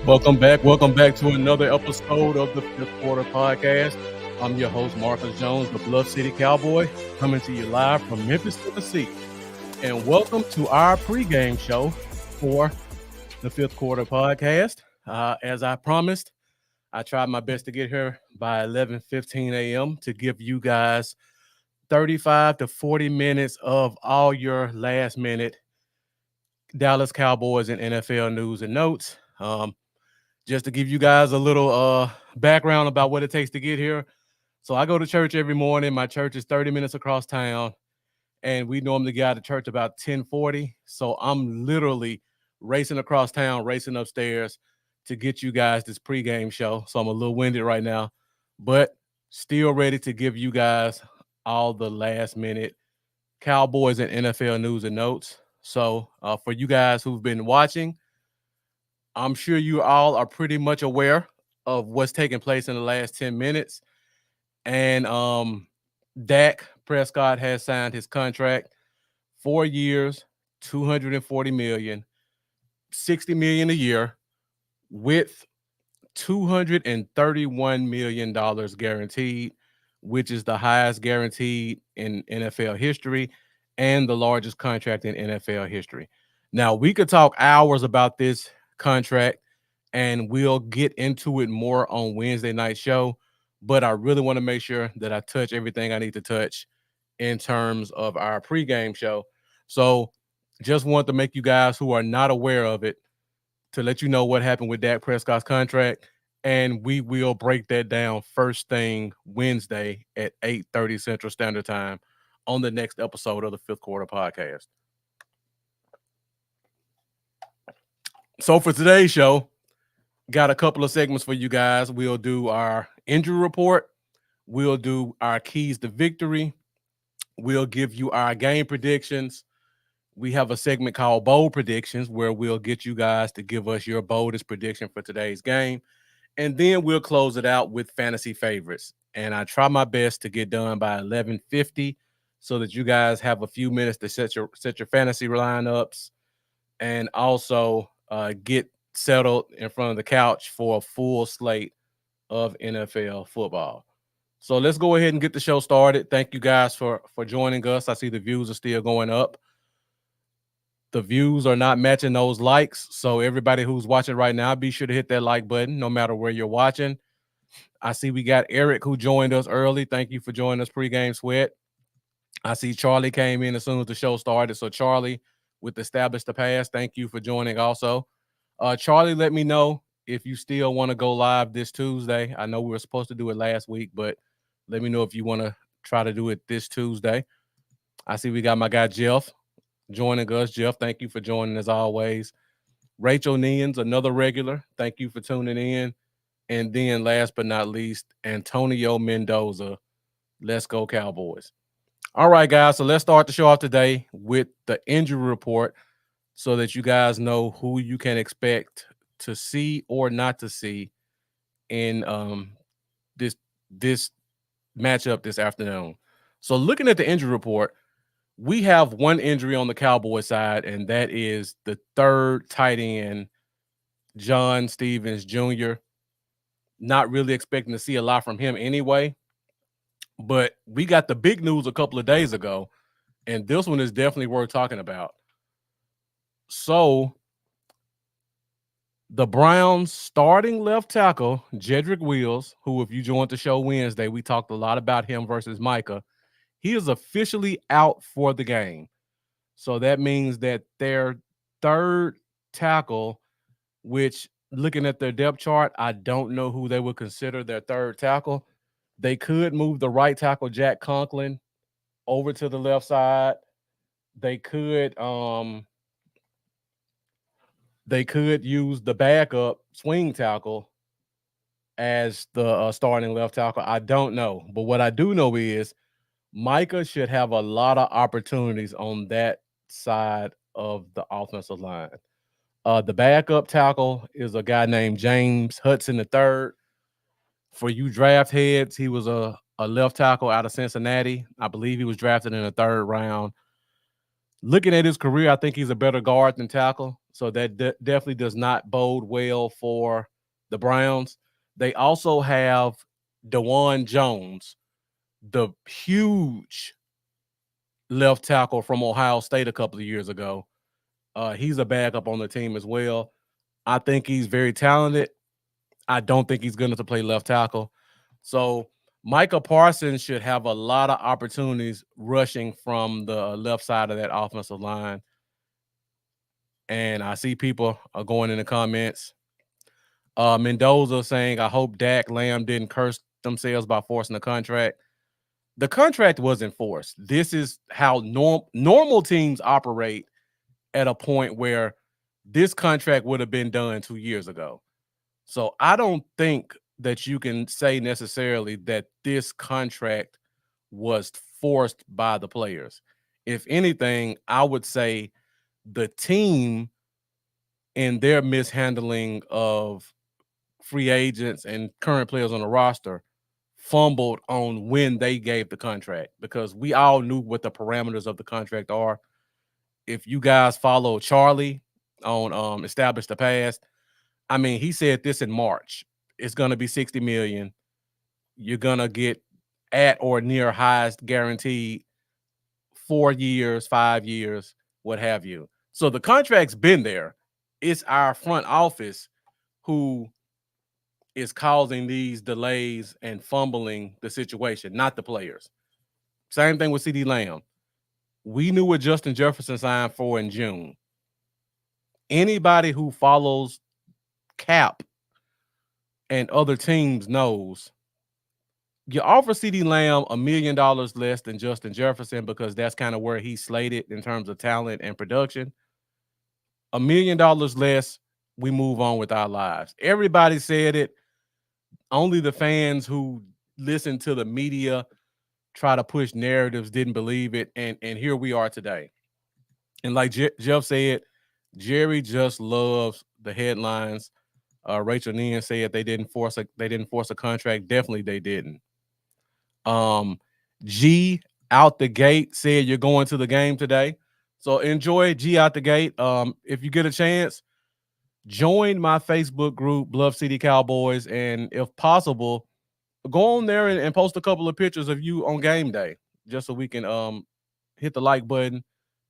Welcome back to another episode of the Fifth Quarter Podcast. I'm your host, Marcus Jones, the Bluff City Cowboy, coming to you live from Memphis, Tennessee. And welcome to our pregame show for the Fifth Quarter Podcast. As I promised, I tried my best to get here by 11:15 a.m. to give you guys 35 to 40 minutes of all your last-minute Dallas Cowboys and NFL news and notes. Just to give you guys a little background about what it takes to get here. So I go to church every morning. My church is 30 minutes across town, and we normally get out of church about 10:40. So I'm literally racing across town, racing upstairs to get you guys this pregame show. So I'm a little winded right now, but still ready to give you guys all the last minute Cowboys and NFL news and notes. So for you guys who've been watching, I'm sure you all are pretty much aware of what's taking place in the last 10 minutes. And Dak Prescott has signed his contract, 4 years, $240 million, $60 million a year, with $231 million guaranteed, which is the highest guaranteed in NFL history and the largest contract in NFL history. Now, we could talk hours about this contract, and we'll get into it more on Wednesday night show, but I really want to make sure that I touch everything I need to touch in terms of our pregame show. So just want to make you guys who are not aware of it to let you know what happened with Dak Prescott's contract, and we will break that down first thing Wednesday at 8:30 Central Standard Time on the next episode of the Fifth Quarter Podcast. So for today's show, got a couple of segments for you guys. We'll do our injury report. We'll do our keys to victory. We'll give you our game predictions. We have a segment called Bold Predictions where we'll get you guys to give us your boldest prediction for today's game. And then we'll close it out with fantasy favorites. And I try my best to get done by 11:50 so that you guys have a few minutes to set your fantasy lineups and also get settled in front of the couch for a full slate of NFL football. So let's go ahead and get the show started. Thank you guys for joining us. I see the views are still going up. The views are not matching those likes. So everybody who's watching right now, be sure to hit that like button no matter where you're watching. I see we got Eric who joined us early. Thank you for joining us pregame sweat. I see Charlie came in as soon as the show started. So Charlie with Establish the Pass, thank you for joining also. Charlie, let me know if you still want to go live this Tuesday. I know we were supposed to do it last week, but let me know if you want to try to do it this Tuesday. I see we got my guy Jeff joining us. Jeff, thank you for joining as always. Rachel Nians, another regular. Thank you for tuning in. And then last but not least, Antonio Mendoza. Let's go Cowboys. All right, guys. So let's start the show off today with the injury report so that you guys know who you can expect to see or not to see in this matchup this afternoon. So looking at the injury report, we have one injury on the Cowboys side, and that is the third tight end, John Stevens Jr. Not really expecting to see a lot from him anyway. But we got the big news a couple of days ago, and this one is definitely worth talking about. So the Browns starting left tackle, Jedrick Wills, who, if you joined the show Wednesday, we talked a lot about him versus Micah. He is officially out for the game. So that means that their third tackle, which looking at their depth chart, I don't know who they would consider their third tackle. They could move the right tackle, Jack Conklin, over to the left side. They could use the backup swing tackle as the starting left tackle. I don't know. But what I do know is Micah should have a lot of opportunities on that side of the offensive line. The backup tackle is a guy named James Hudson III. For you draft heads, he was a left tackle out of Cincinnati. I believe he was drafted in the third round. Looking at his career, I think he's a better guard than tackle. So that definitely does not bode well for the Browns. They also have DeJuan Jones, the huge left tackle from Ohio State a couple of years ago. He's a backup on the team as well. I think he's very talented. I don't think he's good enough to play left tackle. So Micah Parsons should have a lot of opportunities rushing from the left side of that offensive line. And I see people are going in the comments. Mendoza saying, I hope Dak Lamb didn't curse themselves by forcing the contract. The contract wasn't forced. This is how normal teams operate at a point where this contract would have been done 2 years ago. So I don't think that you can say necessarily that this contract was forced by the players. If anything, I would say the team in their mishandling of free agents and current players on the roster fumbled on when they gave the contract, because we all knew what the parameters of the contract are. If you guys follow Charlie on Establish the Past, I mean, he said this in March. It's going to be 60 million. You're going to get at or near highest guaranteed 4 years, 5 years, what have you. So the contract's been there. It's our front office who is causing these delays and fumbling the situation, not the players. Same thing with CD Lamb. We knew what Justin Jefferson signed for in June. Anybody who follows Cap and other teams knows you offer CD Lamb $1 million less than Justin Jefferson because that's kind of where he's slated in terms of talent and production. $1 million less, we move on with our lives. Everybody said it. Only the fans who listen to the media try to push narratives didn't believe it, and here we are today. And like Jeff said, Jerry just loves the headlines. Rachel Nien said they didn't force a contract. Definitely they didn't. G out the gate said you're going to the game today. So enjoy G out the gate. If you get a chance, join my Facebook group, Bluff City Cowboys, and if possible, go on there and post a couple of pictures of you on game day, just so we can hit the like button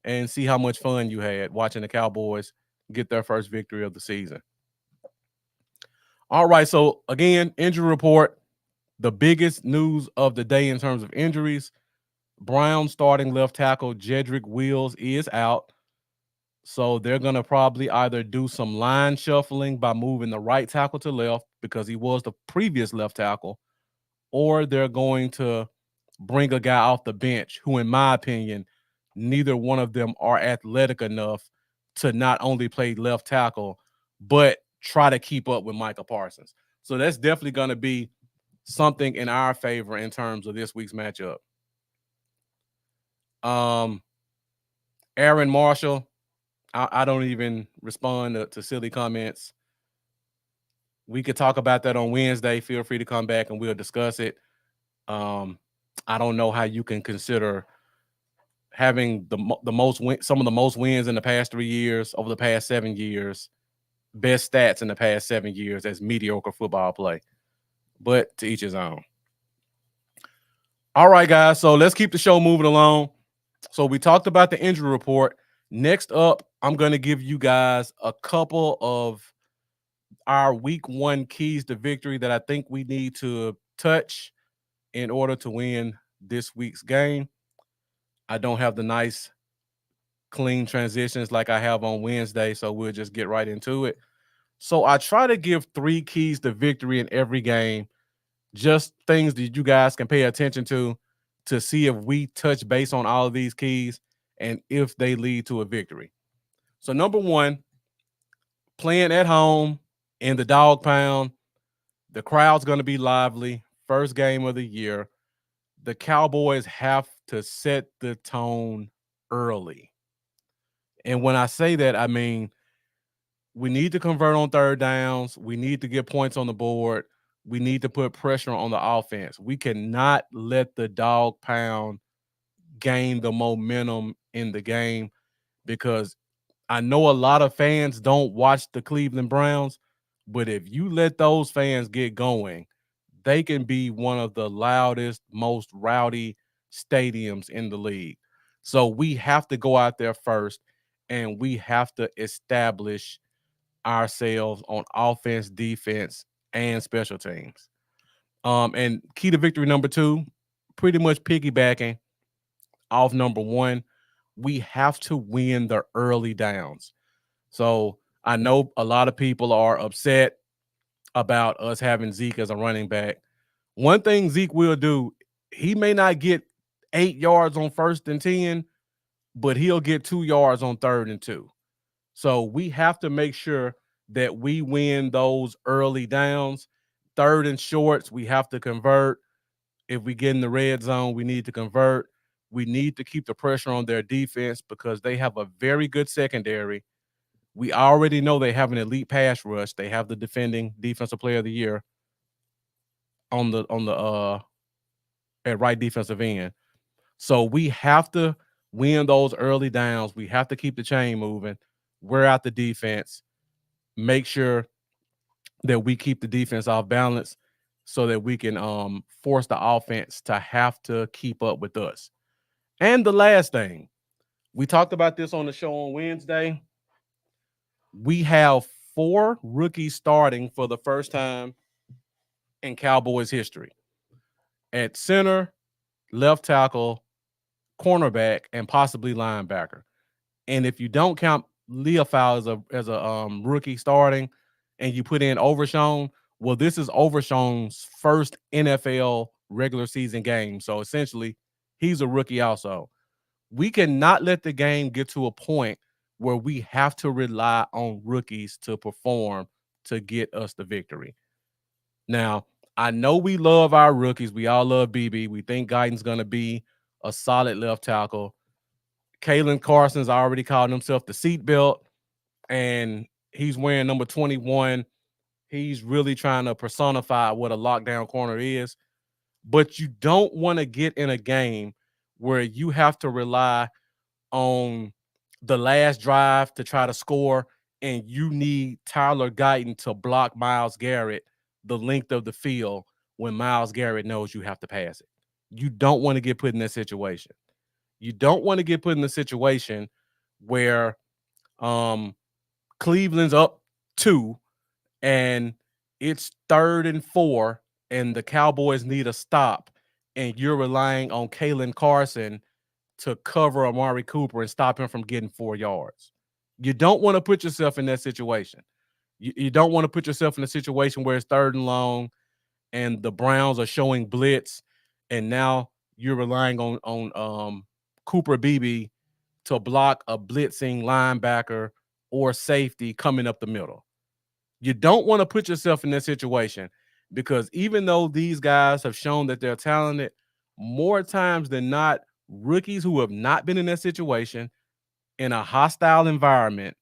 and see how much fun you had watching the Cowboys get their first victory of the season. All right, so again, injury report. The biggest news of the day in terms of injuries: Brown starting left tackle Jedrick Wills is out. So they're going to probably either do some line shuffling by moving the right tackle to left because he was the previous left tackle, or they're going to bring a guy off the bench who, in my opinion, neither one of them are athletic enough to not only play left tackle, but try to keep up with Micah Parsons. So that's definitely going to be something in our favor in terms of this week's matchup. Aaron Marshall, I don't even respond to silly comments. We could talk about that on Wednesday. Feel free to come back and we'll discuss it. I don't know how you can consider having some of the most wins in the past 3 years, over the past 7 years, best stats in the past 7 years as mediocre football play. But to each his own. All right, guys. So let's keep the show moving along. So we talked about the injury report. Next up, I'm going to give you guys a couple of our week 1 keys to victory that I think we need to touch in order to win this week's game. I don't have the nice, clean transitions like I have on Wednesday, so we'll just get right into it. So I try to give 3 keys to victory in every game, just things that you guys can pay attention to see if we touch base on all of these keys and if they lead to a victory. So number 1, playing at home in the dog pound. The crowd's going to be lively. First game of the year. The Cowboys have to set the tone early. And when I say that, I mean, we need to convert on third downs. We need to get points on the board. We need to put pressure on the offense. We cannot let the dog pound gain the momentum in the game. because I know a lot of fans don't watch the Cleveland Browns, but if you let those fans get going, they can be one of the loudest, most rowdy stadiums in the league. So we have to go out there first and we have to establish ourselves on offense, defense, and special teams. And key to victory number two, pretty much piggybacking off number one, we have to win the early downs. So I know a lot of people are upset about us having Zeke as a running back. One thing Zeke will do, he may not get 8 yards on 1st and 10, but he'll get 2 yards on 3rd and 2. So we have to make sure that we win those early downs. 3rd and shorts, we have to convert. If we get in the red zone, we need to convert. We need to keep the pressure on their defense because they have a very good secondary. We already know they have an elite pass rush. They have the defending defensive player of the year on the at right defensive end. So we have to win those early downs. We have to keep the chain moving. Wear out the defense. Make sure that we keep the defense off balance so that we can force the offense to have to keep up with us. And the last thing, we talked about this on the show on Wednesday. We have 4 rookies starting for the first time in Cowboys history at center, left tackle, cornerback, and possibly linebacker. And if you don't count Leofau as a rookie starting, and you put in Overshown, well, this is Overshown's first NFL regular season game. So essentially, he's a rookie also. We cannot let the game get to a point where we have to rely on rookies to perform to get us the victory. Now, I know we love our rookies. We all love BB. We think Guyton's going to be a solid left tackle. Kalen Carson's already called himself the seatbelt, and he's wearing number 21. He's really trying to personify what a lockdown corner is. But you don't want to get in a game where you have to rely on the last drive to try to score, and you need Tyler Guyton to block Myles Garrett the length of the field when Myles Garrett knows you have to pass it. You don't want to get put in that situation. You don't want to get put in a situation where Cleveland's up 2 and it's 3rd and 4 and the Cowboys need a stop and you're relying on Kalen Carson to cover Amari Cooper and stop him from getting 4 yards. You don't want to put yourself in that situation. You don't want to put yourself in a situation where it's 3rd and long and the Browns are showing blitz, and now you're relying on Cooper Beebe to block a blitzing linebacker or safety coming up the middle. You don't want to put yourself in that situation because even though these guys have shown that they're talented, more times than not, rookies who have not been in that situation in a hostile environment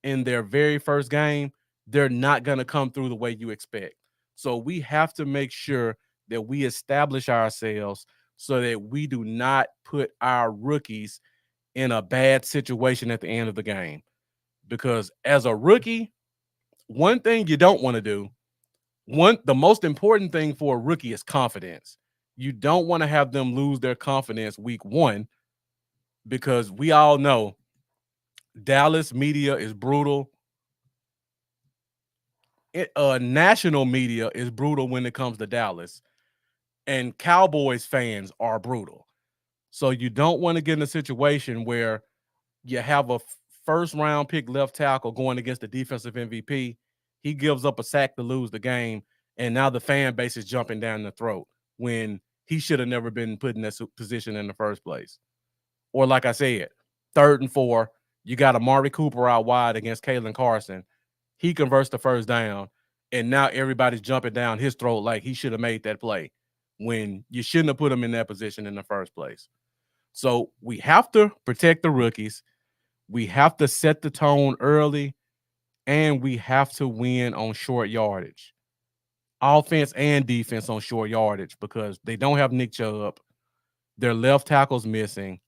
in their very first game, they're not going to come through the way you expect. So we have to make sure that we establish ourselves so that we do not put our rookies in a bad situation at the end of the game. Because as a rookie, one thing you don't want to do, the most important thing for a rookie is confidence. You don't want to have them lose their confidence week 1 because we all know Dallas media is brutal. National media is brutal when it comes to Dallas, and Cowboys fans are brutal. So you don't want to get in a situation where you have a first round pick left tackle going against the defensive MVP. He gives up a sack to lose the game, and now the fan base is jumping down the throat when he should have never been put in that position in the first place. Or like I said, 3rd and 4, you got Amari Cooper out wide against Kalen Carson. He converts the first down, and now everybody's jumping down his throat like he should have made that play when you shouldn't have put him in that position in the first place. So we have to protect the rookies. We have to set the tone early, and we have to win on short yardage. Offense and defense on short yardage because they don't have Nick Chubb. Their left tackle's missing.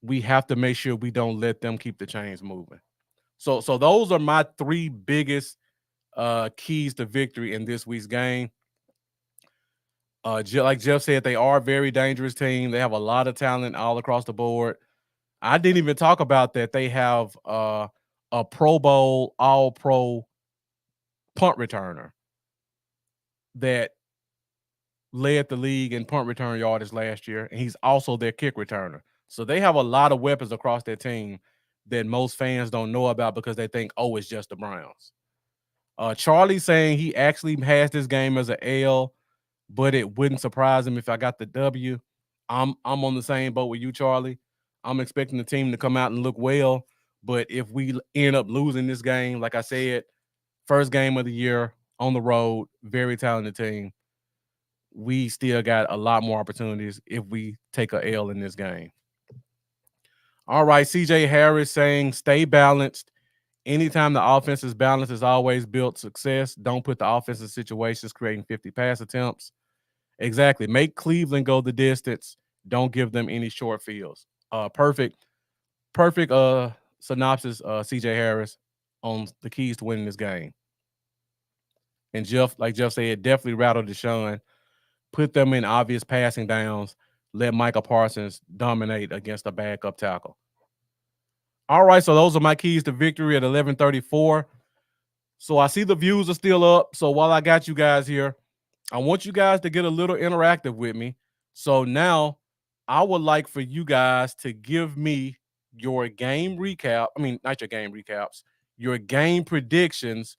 we have to make sure we don't let them keep the chains moving. So those are my three biggest keys to victory in this week's game. Like Jeff said, they are a very dangerous team. They have a lot of talent all across the board. I didn't even talk about that. They have a Pro Bowl, All Pro punt returner that led the league in punt return yardage last year, and he's also their kick returner. So they have a lot of weapons across their team that most fans don't know about because they think, oh, it's just the Browns. Charlie saying he actually has this game as an L, but it wouldn't surprise him if I got the W. I'm on the same boat with you, Charlie. I'm expecting the team to come out and look well, but if we end up losing this game, like I said, first game of the year on the road, very talented team. We still got a lot more opportunities if we take a L in this game. All right, CJ Harris saying stay balanced. Anytime the offense is balanced, is always built success. Don't put the offense in situations creating 50 pass attempts. Exactly. Make Cleveland go the distance. Don't give them any short fields. Perfect synopsis, CJ Harris, on the keys to winning this game. And Jeff, like Jeff said, definitely rattle Deshaun. Put them in obvious passing downs. Let Micah Parsons dominate against a backup tackle. All right, so those are my keys to victory at 11:34. So I see the views are still up. So while I got you guys here, I want you guys to get a little interactive with me. So now I would like for you guys to give me your game recap. I mean, not your game recaps, your game predictions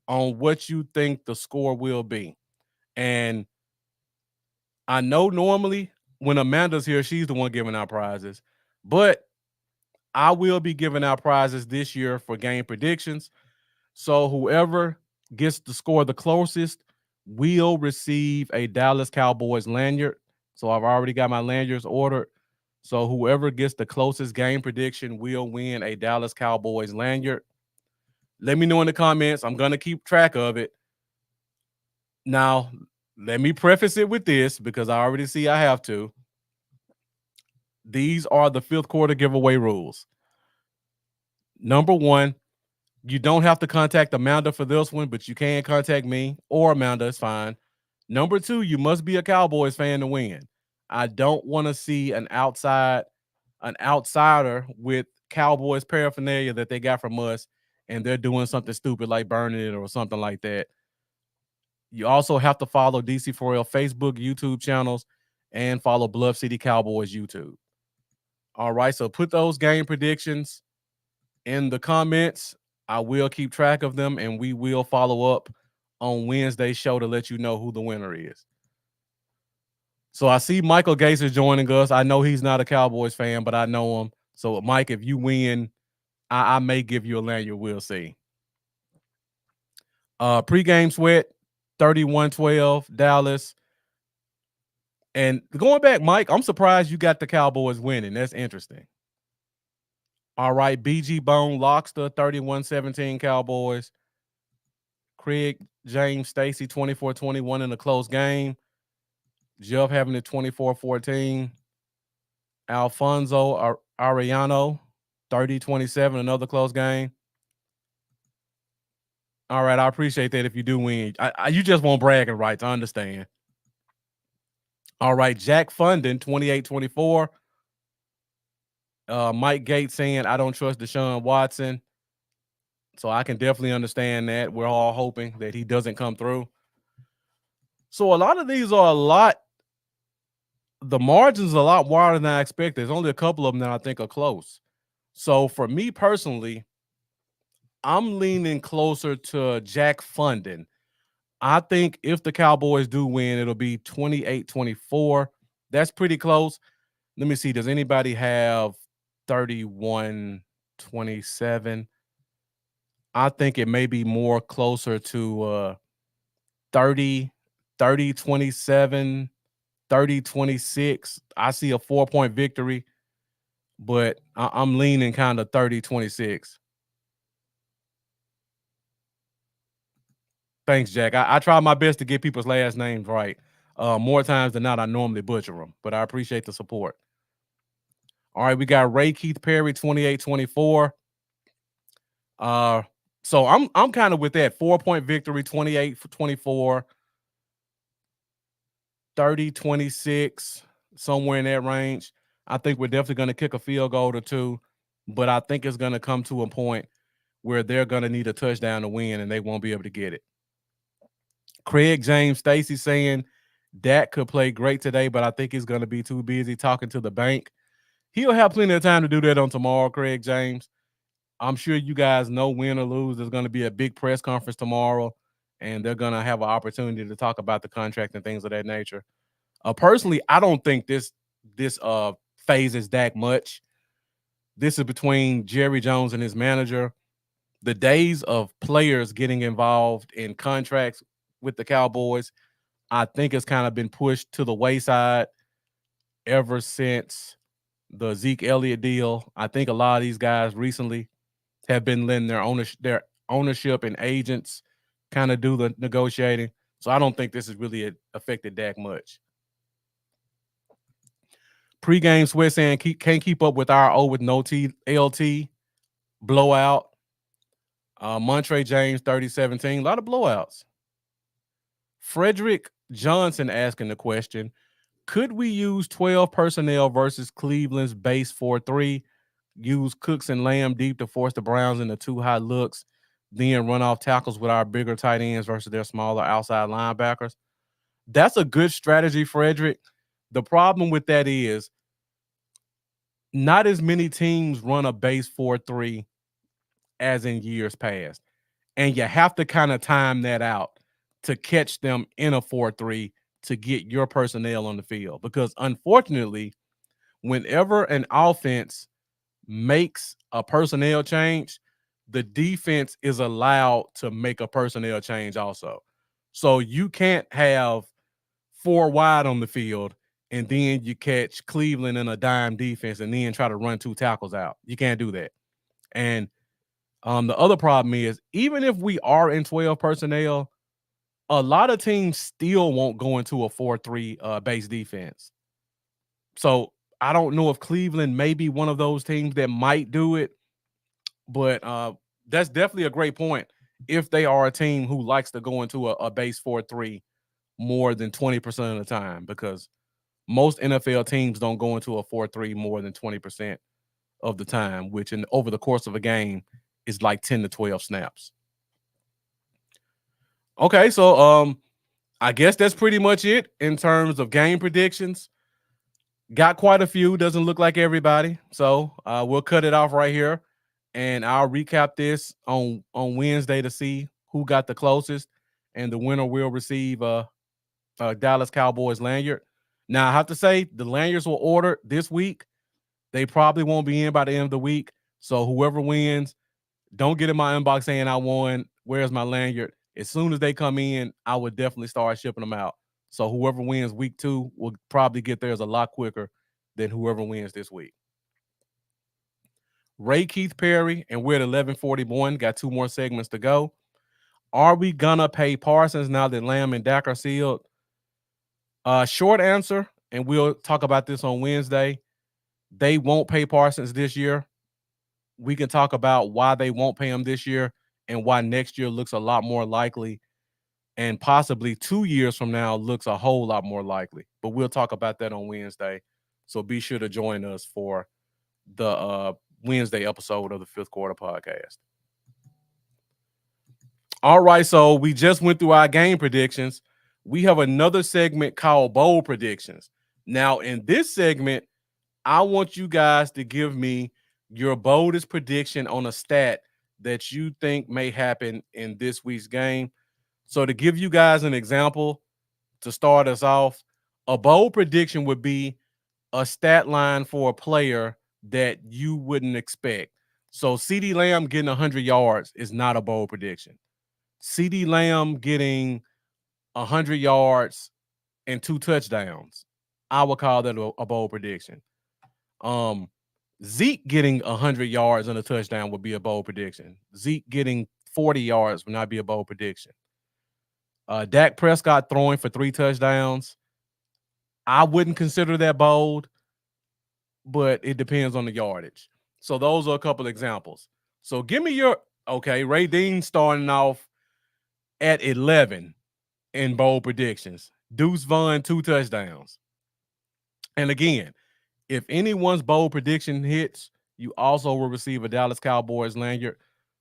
on what you think the score will be. And I know normally when Amanda's here, she's the one giving out prizes, but I will be giving out prizes this year for game predictions. So whoever gets the score the closest will receive a Dallas Cowboys lanyard. So I've already got my lanyards ordered. So whoever gets the closest game prediction will win a Dallas Cowboys lanyard. Let me know in the comments. I'm going to keep track of it. Now, let me preface it with this because I already see I have to. These are the fifth quarter giveaway rules. Number one, you don't have to contact Amanda for this one, but you can contact me or Amanda. It's fine. Number two, you must be a Cowboys fan to win. I don't want to see an outsider with Cowboys paraphernalia that they got from us, and they're doing something stupid like burning it or something like that. You also have to follow DC4L Facebook, YouTube channels, and follow Bluff City Cowboys YouTube. All right, so put those game predictions in the comments. I will keep track of them, and we will follow up on Wednesday's show to let you know who the winner is. So I see Michael Gates is joining us. I know he's not a Cowboys fan, but I know him. So, Mike, if you win, I may give you a lanyard. We'll see. Pre-game sweat, 31-12, Dallas. And going back, Mike, I'm surprised you got the Cowboys winning. That's interesting. All right, BG Bone Lockster, 31-17 Cowboys. Craig James Stacy, 24-21 in a close game. Jeff having it 24-14. Alfonso Ariano, 30-27, another close game. All right, I appreciate that if you do win. You just want bragging rights, I understand. All right, Jack Fundin, 28-24. Mike Gates saying, I don't trust Deshaun Watson. So I can definitely understand that. We're all hoping that he doesn't come through. So a lot of these are the margins are a lot wider than I expected. There's only a couple of them that I think are close. So for me personally, I'm leaning closer to Jack Fundin. I think if the Cowboys do win, it'll be 28-24. That's pretty close. Let me see. Does anybody have 31-27? I think it may be more closer to 30-27, 30-26. I see a 4-point victory, but I'm leaning kind of 30-26. Thanks, Jack. I try my best to get people's last names right. More times than not, I normally butcher them, but I appreciate the support. All right, we got Ray Keith Perry, 28-24. So I'm kind of with that 4-point victory, 28-24, 30-26, somewhere in that range. I think we're definitely going to kick a field goal or two, but I think it's going to come to a point where they're going to need a touchdown to win and they won't be able to get it. Craig James Stacy saying Dak could play great today, but I think he's going to be too busy talking to the bank. He'll have plenty of time to do that on tomorrow, Craig James. I'm sure you guys know, win or lose, there's going to be a big press conference tomorrow, and they're going to have an opportunity to talk about the contract and things of that nature. Personally, I don't think this phases Dak much. This is between Jerry Jones and his manager. The days of players getting involved in contracts with the Cowboys, I think it's kind of been pushed to the wayside ever since the Zeke Elliott deal. I think a lot of these guys recently have been letting their ownership and agents kind of do the negotiating. So I don't think this has really affected Dak much. Pre-game sweat saying can't keep up with our O with no LT blowout. Montre James 30-17. A lot of blowouts. Frederick Johnson asking the question, could we use 12 personnel versus Cleveland's base 4-3? Use Cooks and Lamb deep to force the Browns into two high looks, then run off tackles with our bigger tight ends versus their smaller outside linebackers. That's a good strategy, Frederick. The problem with that is not as many teams run a base 4-3 as in years past. And you have to kind of time that out to catch them in a 4-3 to get your personnel on the field. Because unfortunately, whenever an offense makes a personnel change, the defense is allowed to make a personnel change also. So you can't have 4 wide on the field and then you catch Cleveland in a dime defense and then try to run 2 tackles out. You can't do that. And the other problem is, even if we are in 12 personnel, a lot of teams still won't go into a 4-3 base defense. So I don't know if Cleveland may be one of those teams that might do it, but that's definitely a great point if they are a team who likes to go into a base 4-3 more than 20% of the time, because most NFL teams don't go into a 4-3 more than 20% of the time, which over the course of a game is like 10 to 12 snaps. Okay, so I guess that's pretty much it in terms of game predictions. Got quite a few. Doesn't look like everybody. So we'll cut it off right here, and I'll recap this on Wednesday to see who got the closest, and the winner will receive a Dallas Cowboys lanyard. Now, I have to say, the lanyards were ordered this week. They probably won't be in by the end of the week. So whoever wins, don't get in my inbox saying I won, where's my lanyard? As soon as they come in, I would definitely start shipping them out. So whoever wins week 2 will probably get theirs a lot quicker than whoever wins this week. Ray Keith Perry, and we're at 11:41. Got 2 more segments to go. Are we gonna pay Parsons now that Lamb and Dak are sealed? Short answer, and we'll talk about this on Wednesday. They won't pay Parsons this year. We can talk about why they won't pay him this year and why next year looks a lot more likely, and possibly 2 years from now looks a whole lot more likely. But we'll talk about that on Wednesday. So be sure to join us for the Wednesday episode of the Fifth Quarter Podcast. All right, so we just went through our game predictions. We have another segment called Bowl Predictions. Now, in this segment, I want you guys to give me your boldest prediction on a stat that you think may happen in this week's game. So to give you guys an example to start us off, a bold prediction would be a stat line for a player that you wouldn't expect. So CeeDee Lamb getting 100 yards is not a bold prediction. CeeDee Lamb getting 100 yards and 2 touchdowns, I would call that a bold prediction. Zeke getting 100 yards and a touchdown would be a bold prediction. Zeke getting 40 yards would not be a bold prediction. Dak Prescott throwing for 3 touchdowns, I wouldn't consider that bold. but it depends on the yardage. So those are a couple examples. So give me your Ray Dean starting off at 11 in bold predictions. Deuce Vaughn 2 touchdowns. And again, if anyone's bold prediction hits, you also will receive a Dallas Cowboys lanyard.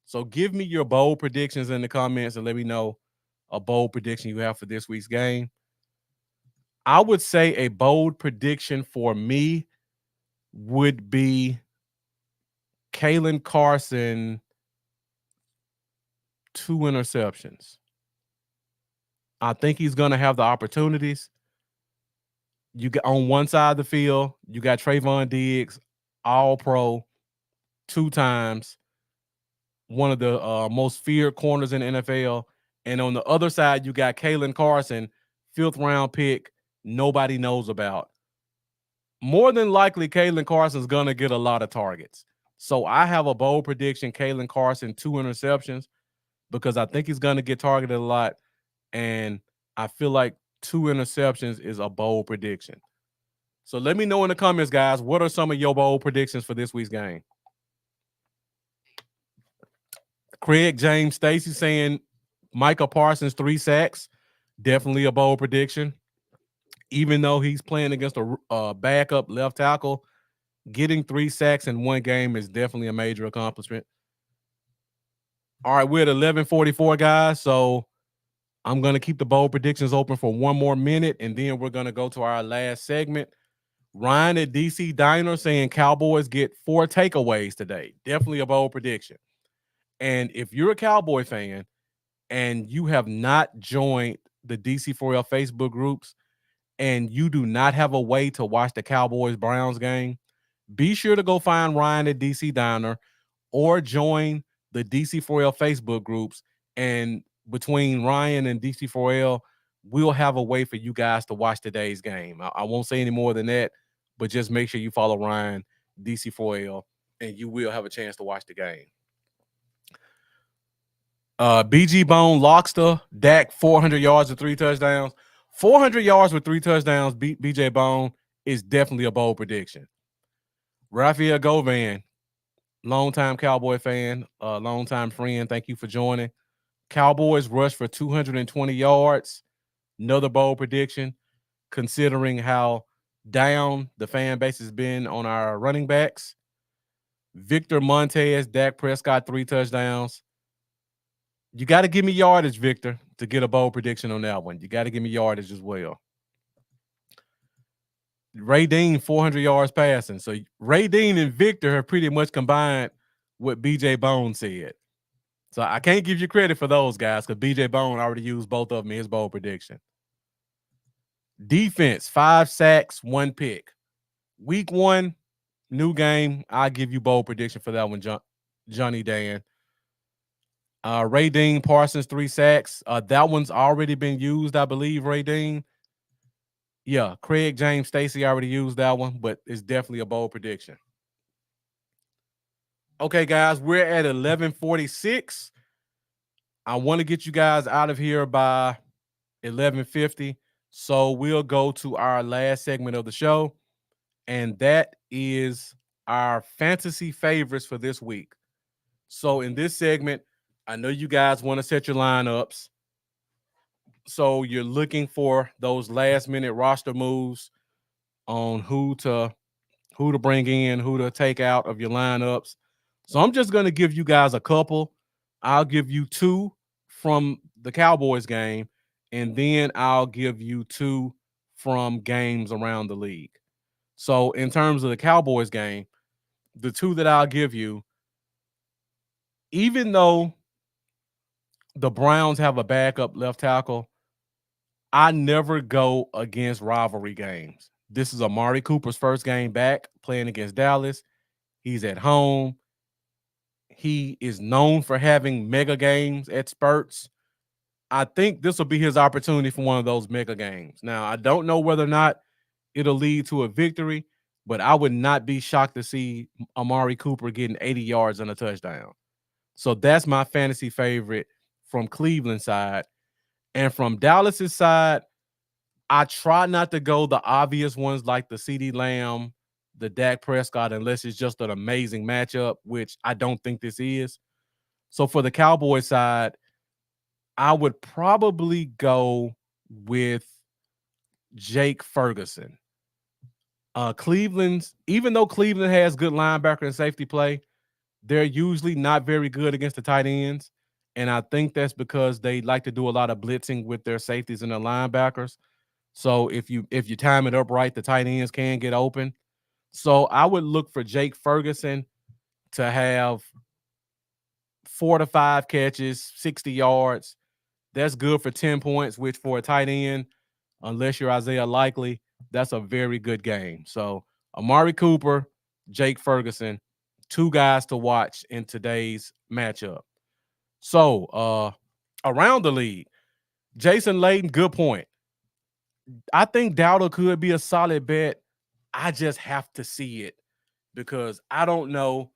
So give me your bold predictions in the comments and let me know a bold prediction you have for this week's game. I would say a bold prediction for me would be Kalen Carson 2 interceptions. I think he's going to have the opportunities. You get on one side of the field, you got Trayvon Diggs, all pro 2 times, one of the most feared corners in the NFL. And on the other side, you got Kalen Carson, 5th-round pick, nobody knows about. More than likely, Kalen Carson's going to get a lot of targets. So I have a bold prediction, Kalen Carson, 2 interceptions, because I think he's going to get targeted a lot. And I feel like 2 interceptions is a bold prediction. So let me know in the comments, guys, what are some of your bold predictions for this week's game? Craig James Stacy saying Micah Parsons 3 sacks. Definitely a bold prediction. Even though he's playing against a backup left tackle, getting 3 sacks in one game is definitely a major accomplishment. All right, we're at 11:44, guys. So I'm going to keep the bold predictions open for one more minute, and then we're going to go to our last segment. Ryan at DC Diner saying Cowboys get 4 takeaways today. Definitely a bold prediction. And if you're a Cowboy fan and you have not joined the DC4L Facebook groups and you do not have a way to watch the Cowboys-Browns game, be sure to go find Ryan at DC Diner or join the DC4L Facebook groups. And between Ryan and DC4L, we'll have a way for you guys to watch today's game. I won't say any more than that, but just make sure you follow Ryan, DC4L, and you will have a chance to watch the game. BG Bone Lockster, Dak 400 yards and 3 touchdowns. 400 yards with 3 touchdowns, BJ Bone is definitely a bold prediction. Raphael Govan, longtime Cowboy fan, longtime friend, thank you for joining. Cowboys rush for 220 yards. Another bold prediction, considering how down the fan base has been on our running backs. Victor Montez, Dak Prescott, 3 touchdowns. You got to give me yardage, Victor, to get a bold prediction on that one. You got to give me yardage as well. Ray Dean, 400 yards passing. So Ray Dean and Victor have pretty much combined what BJ Bone said. So I can't give you credit for those guys because BJ Bone already used both of them in his bold prediction. Defense, 5 sacks, 1 pick. Week 1, new game. I'll give you bold prediction for that one, Johnny Dan. Ray Dean, Parsons, 3 sacks. That one's already been used, I believe, Ray Dean. Yeah, Craig James Stacy already used that one, but it's definitely a bold prediction. Okay, guys, we're at 11:46. I want to get you guys out of here by 11:50. So we'll go to our last segment of the show, and that is our fantasy favorites for this week. So in this segment, I know you guys want to set your lineups. So you're looking for those last minute roster moves on who to bring in, who to take out of your lineups. So I'm just going to give you guys a couple. I'll give you 2 from the Cowboys game, and then I'll give you 2 from games around the league. So in terms of the Cowboys game, the 2 that I'll give you, even though the Browns have a backup left tackle, I never go against rivalry games. This is Amari Cooper's first game back playing against Dallas. He's at home. He is known for having mega games at spurts. I think this will be his opportunity for one of those mega games. Now, I don't know whether or not it'll lead to a victory, but I would not be shocked to see Amari Cooper getting 80 yards and a touchdown. So that's my fantasy favorite from Cleveland side. And from Dallas's side, I try not to go the obvious ones like the CeeDee Lamb the Dak Prescott unless it's just an amazing matchup, which I don't think this is. So for the Cowboys side, I would probably go with Jake Ferguson. Cleveland's, even though Cleveland has good linebacker and safety play, they're usually not very good against the tight ends. And I think that's because they like to do a lot of blitzing with their safeties and their linebackers. So if you time it up right, the tight ends can get open. So I would look for Jake Ferguson to have 4 to 5 catches, 60 yards. That's good for 10 points, which for a tight end, unless you're Isaiah Likely, that's a very good game. So Amari Cooper, Jake Ferguson, two guys to watch in today's matchup. So around the league, Jason Layton, good point. I think Dowdle could be a solid bet. I just have to see it because I don't know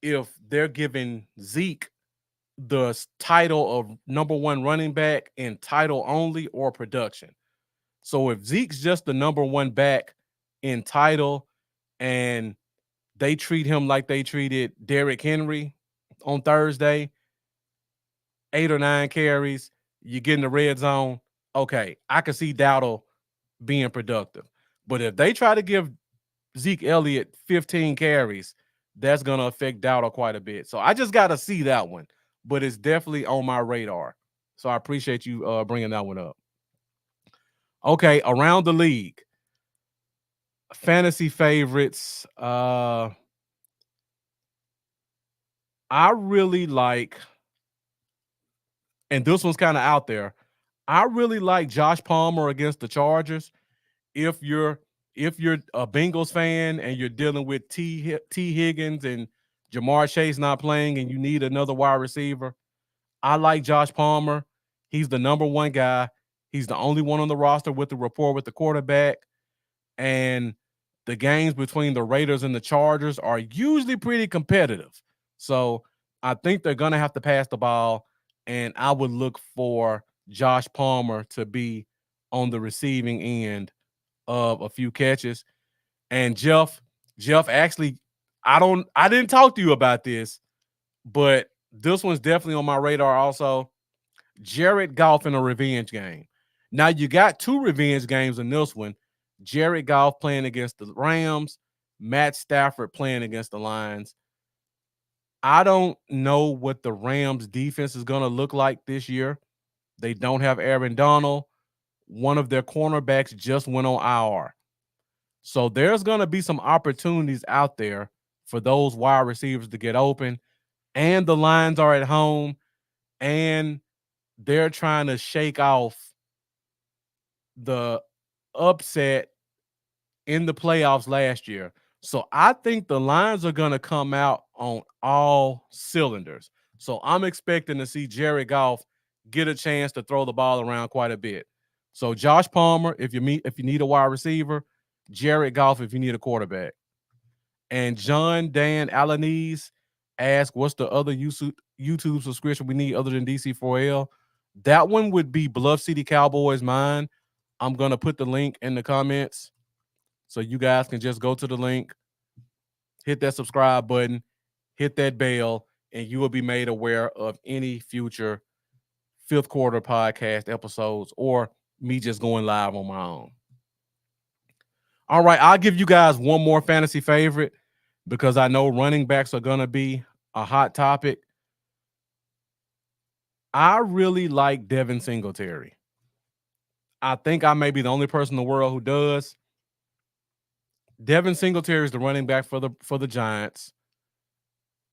if they're giving Zeke the title of number one running back in title only or production. So if Zeke's just the number one back in title and they treat him like they treated Derrick Henry on Thursday, 8 or 9 carries, you get in the red zone. Okay, I can see Dowdle being productive. But if they try to give Zeke Elliott 15 carries, that's going to affect Dowdle quite a bit. So I just got to see that one, but it's definitely on my radar. So I appreciate you bringing that one up. Okay, around the league, fantasy favorites. I really like, and this one's kind of out there. I really like Josh Palmer against the Chargers. If you're a Bengals fan and you're dealing with T Higgins and Jamar Chase not playing and you need another wide receiver, I like Josh Palmer. He's the number one guy. He's the only one on the roster with the rapport with the quarterback. And the games between the Raiders and the Chargers are usually pretty competitive. So I think they're going to have to pass the ball, and I would look for Josh Palmer to be on the receiving end of a few catches. And Jeff actually, I didn't talk to you about this, but this one's definitely on my radar also. Jared Goff in a revenge game. Now you got 2 revenge games in this one. Jared Goff playing against the Rams, Matt Stafford playing against the Lions. I don't know what the Rams defense is going to look like this year. They don't have Aaron Donald. One of their cornerbacks just went on IR. So there's going to be some opportunities out there for those wide receivers to get open. And the Lions are at home, and they're trying to shake off the upset in the playoffs last year. So I think the Lions are going to come out on all cylinders. So I'm expecting to see Jared Goff get a chance to throw the ball around quite a bit. So Josh Palmer, if you need a wide receiver, Jared Goff if you need a quarterback. And John Dan Alanese asked, what's the other YouTube subscription we need other than DC4L? That one would be Bluff City Cowboys mine. I'm going to put the link in the comments so you guys can just go to the link, hit that subscribe button, hit that bell, and you will be made aware of any future fifth quarter podcast episodes or me just going live on my own. All right, I'll give you guys one more fantasy favorite because I know running backs are going to be a hot topic. I really like Devin Singletary. I think I may be the only person in the world who does. Devin Singletary is the running back for the Giants.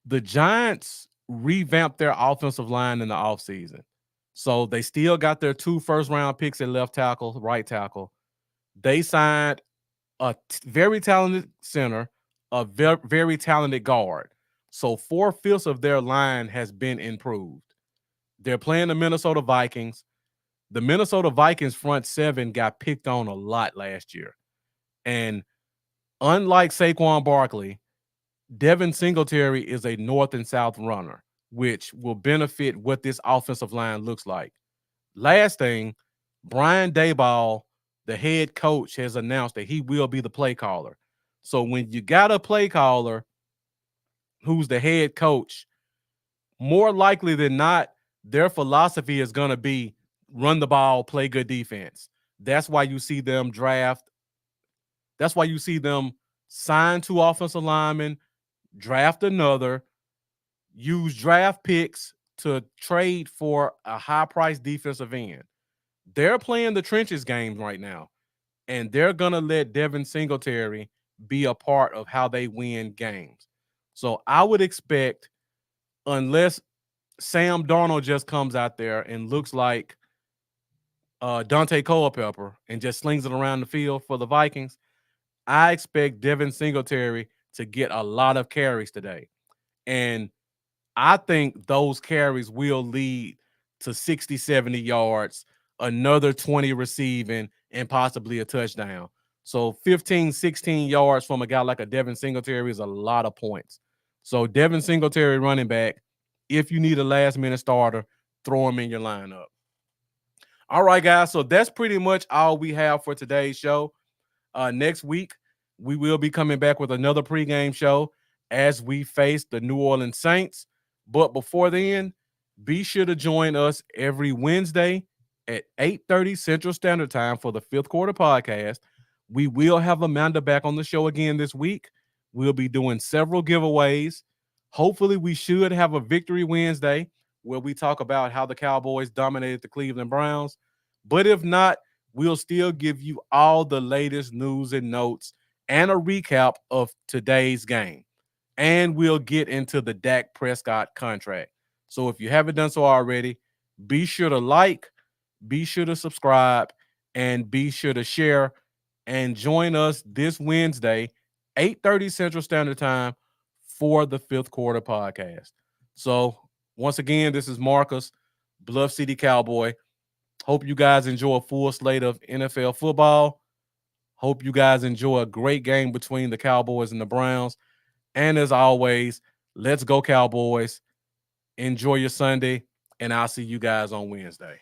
The Giants revamped their offensive line in the offseason. So they still got their 2 first-round picks at left tackle, right tackle. They signed a very talented center, a very talented guard. So 4/5 of their line has been improved. They're playing the Minnesota Vikings. The Minnesota Vikings front 7 got picked on a lot last year. And unlike Saquon Barkley, Devin Singletary is a north and south runner, which will benefit what this offensive line looks like. Last thing, Brian Daboll, the head coach, has announced that he will be the play caller. So when you got a play caller who's the head coach, more likely than not, their philosophy is going to be run the ball, play good defense. That's why you see them draft. That's why you see them sign two offensive linemen, draft another, use draft picks to trade for a high-priced defensive end. They're playing the trenches game right now, and they're going to let Devin Singletary be a part of how they win games. So I would expect, unless Sam Darnold just comes out there and looks like Dante Culpepper and just slings it around the field for the Vikings, I expect Devin Singletary to get a lot of carries today. And I think those carries will lead to 60, 70 yards, another 20 receiving, and possibly a touchdown. So 15, 16 yards from a guy like a Devin Singletary is a lot of points. So Devin Singletary running back, if you need a last-minute starter, throw him in your lineup. All right, guys. So that's pretty much all we have for today's show. Next week, we will be coming back with another pregame show as we face the New Orleans Saints. But before then, be sure to join us every Wednesday at 8:30 Central Standard Time for the Fifth Quarter Podcast. We will have Amanda back on the show again this week. We'll be doing several giveaways. Hopefully, we should have a Victory Wednesday where we talk about how the Cowboys dominated the Cleveland Browns. But if not, we'll still give you all the latest news and notes and a recap of today's game. And we'll get into the Dak Prescott contract. So if you haven't done so already, be sure to like, be sure to subscribe, and be sure to share. And join us this Wednesday, 8:30 Central Standard Time for the Fifth Quarter Podcast. So once again, this is Marcus, Bluff City Cowboy. Hope you guys enjoy a full slate of NFL football. Hope you guys enjoy a great game between the Cowboys and the Browns. And as always, let's go Cowboys. Enjoy your Sunday, and I'll see you guys on Wednesday.